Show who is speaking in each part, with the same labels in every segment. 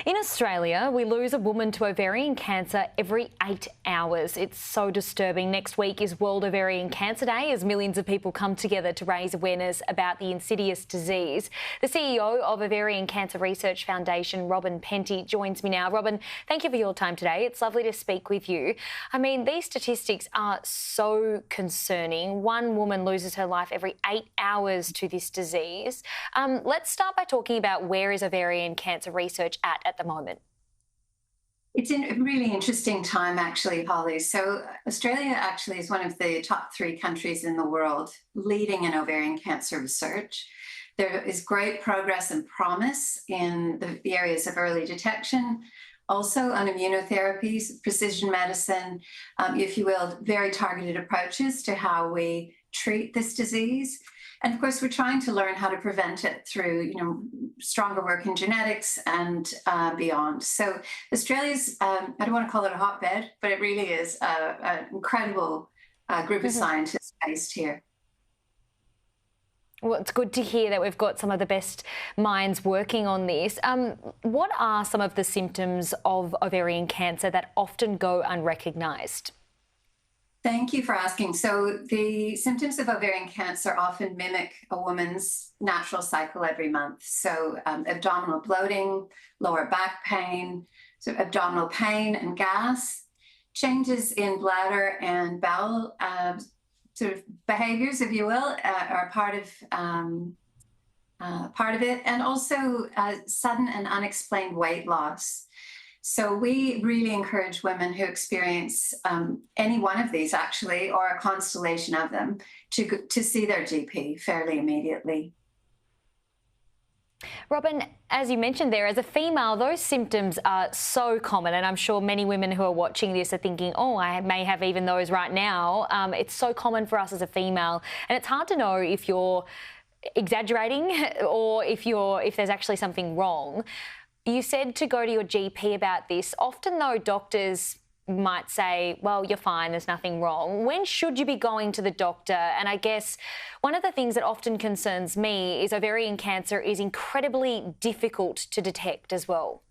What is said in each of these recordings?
Speaker 1: In Australia, we lose a woman to ovarian cancer every 8 hours. It's so disturbing. Next week is World Ovarian Cancer Day as millions of people come together to raise awareness about the insidious disease. The CEO of Ovarian Cancer Research Foundation, Penty, joins me now. Robin, thank you for your time today. It's lovely to speak with you. I mean, these statistics are so concerning. One woman loses her life every 8 hours to this disease. Let's start by talking about where is ovarian cancer research at the moment.
Speaker 2: It's a really interesting time, actually, Holly. So Australia actually is one of the top 3 countries in the world leading in ovarian cancer research. There is great progress and promise in the areas of early detection, also on immunotherapies, precision medicine, if you will, very targeted approaches to how we treat this disease. And of course, we're trying to learn how to prevent it through, stronger work in genetics and beyond. So Australia's, I don't want to call it a hotbed, but it really is an incredible group of scientists based here.
Speaker 1: Well, it's good to hear that we've got some of the best minds working on this. What are some of the symptoms of ovarian cancer that often go unrecognised?
Speaker 2: Thank you for asking. So the symptoms of ovarian cancer often mimic a woman's natural cycle every month. So abdominal bloating, lower back pain, so abdominal pain and gas, changes in bladder and bowel sort of behaviours, if you will, are part of it, and also sudden and unexplained weight loss. So we really encourage women who experience any one of these, actually, or a constellation of them, to see their GP fairly immediately.
Speaker 1: Robin, as you mentioned there, as a female, those symptoms are so common, and I'm sure many women who are watching this are thinking, oh, I may have even those right now. It's so common for us as a female, and it's hard to know if you're exaggerating or if there's actually something wrong. You said to go to your GP about this. Often, though, doctors might say, well, you're fine, there's nothing wrong. When should you be going to the doctor? And I guess one of the things that often concerns me is ovarian cancer is incredibly difficult to detect as well.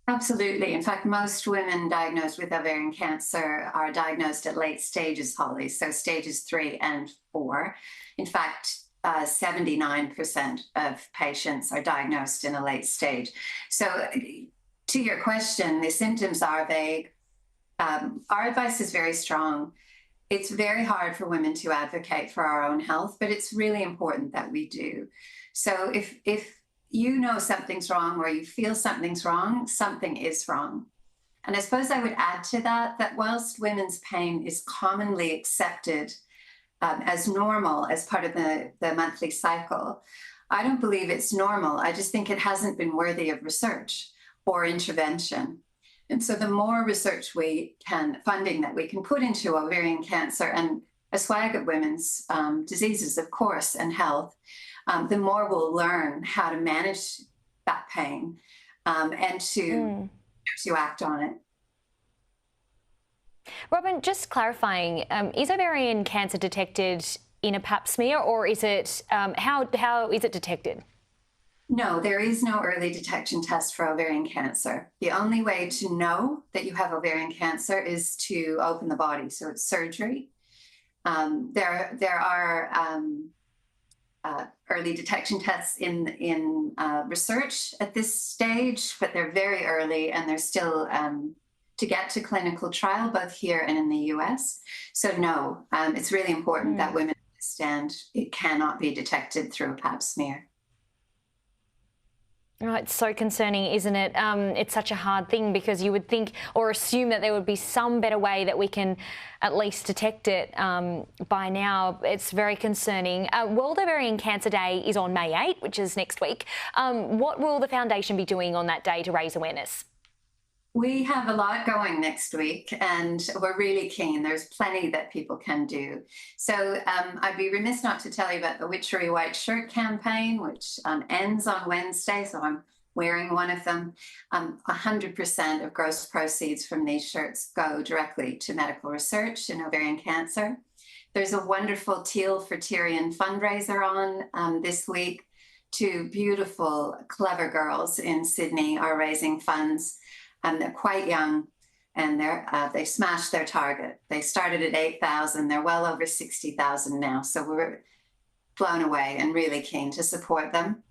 Speaker 2: Absolutely. In fact, most women diagnosed with ovarian cancer are diagnosed at late stages, Holly, so stages 3 and 4. In fact, 79% of patients are diagnosed in a late stage. So to your question, the symptoms are vague. Our advice is very strong. It's very hard for women to advocate for our own health, but it's really important that we do. So if you know something's wrong or you feel something's wrong, something is wrong. And I suppose I would add to that whilst women's pain is commonly accepted as normal as part of the monthly cycle, I don't believe it's normal. I just think it hasn't been worthy of research or intervention. And so the more research funding that we can put into ovarian cancer and a swag of women's diseases, of course, and health, the more we'll learn how to manage that pain and to act on it.
Speaker 1: Robin, just clarifying, is ovarian cancer detected in a pap smear, or is it how is it detected?
Speaker 2: No, there is no early detection test for ovarian cancer. The only way to know that you have ovarian cancer is to open the body, so it's surgery. There are early detection tests in research at this stage, but they're very early and they're still to get to clinical trial, both here and in the US. So no, it's really important that women understand it cannot be detected through a pap smear.
Speaker 1: Oh, it's so concerning, isn't it? It's such a hard thing because you would think or assume that there would be some better way that we can at least detect it by now. It's very concerning. World Ovarian Cancer Day is on May 8, which is next week. What will the foundation be doing on that day to raise awareness?
Speaker 2: We have a lot going next week and we're really keen. There's plenty that people can do. So I'd be remiss not to tell you about the Witchery White Shirt campaign, which ends on Wednesday. So I'm wearing one of them. 100% of gross proceeds from these shirts go directly to medical research in ovarian cancer. There's a wonderful Teal for Tyrian fundraiser on this week. two beautiful, clever girls in Sydney are raising funds, and they're quite young, and they smashed their target. They started at 8,000. They're well over 60,000 now. So we're blown away and really keen to support them.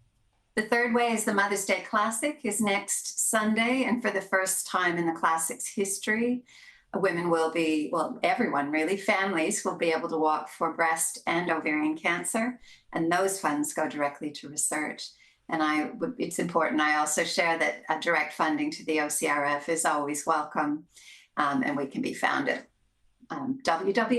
Speaker 2: The third way is the Mother's Day Classic is next Sunday, and for the first time in the Classic's history, women will be, well, everyone really, families will be able to walk for breast and ovarian cancer, and those funds go directly to research. And it's important. I also share that direct funding to the OCRF is always welcome, and we can be found at www.ocrf.com.au.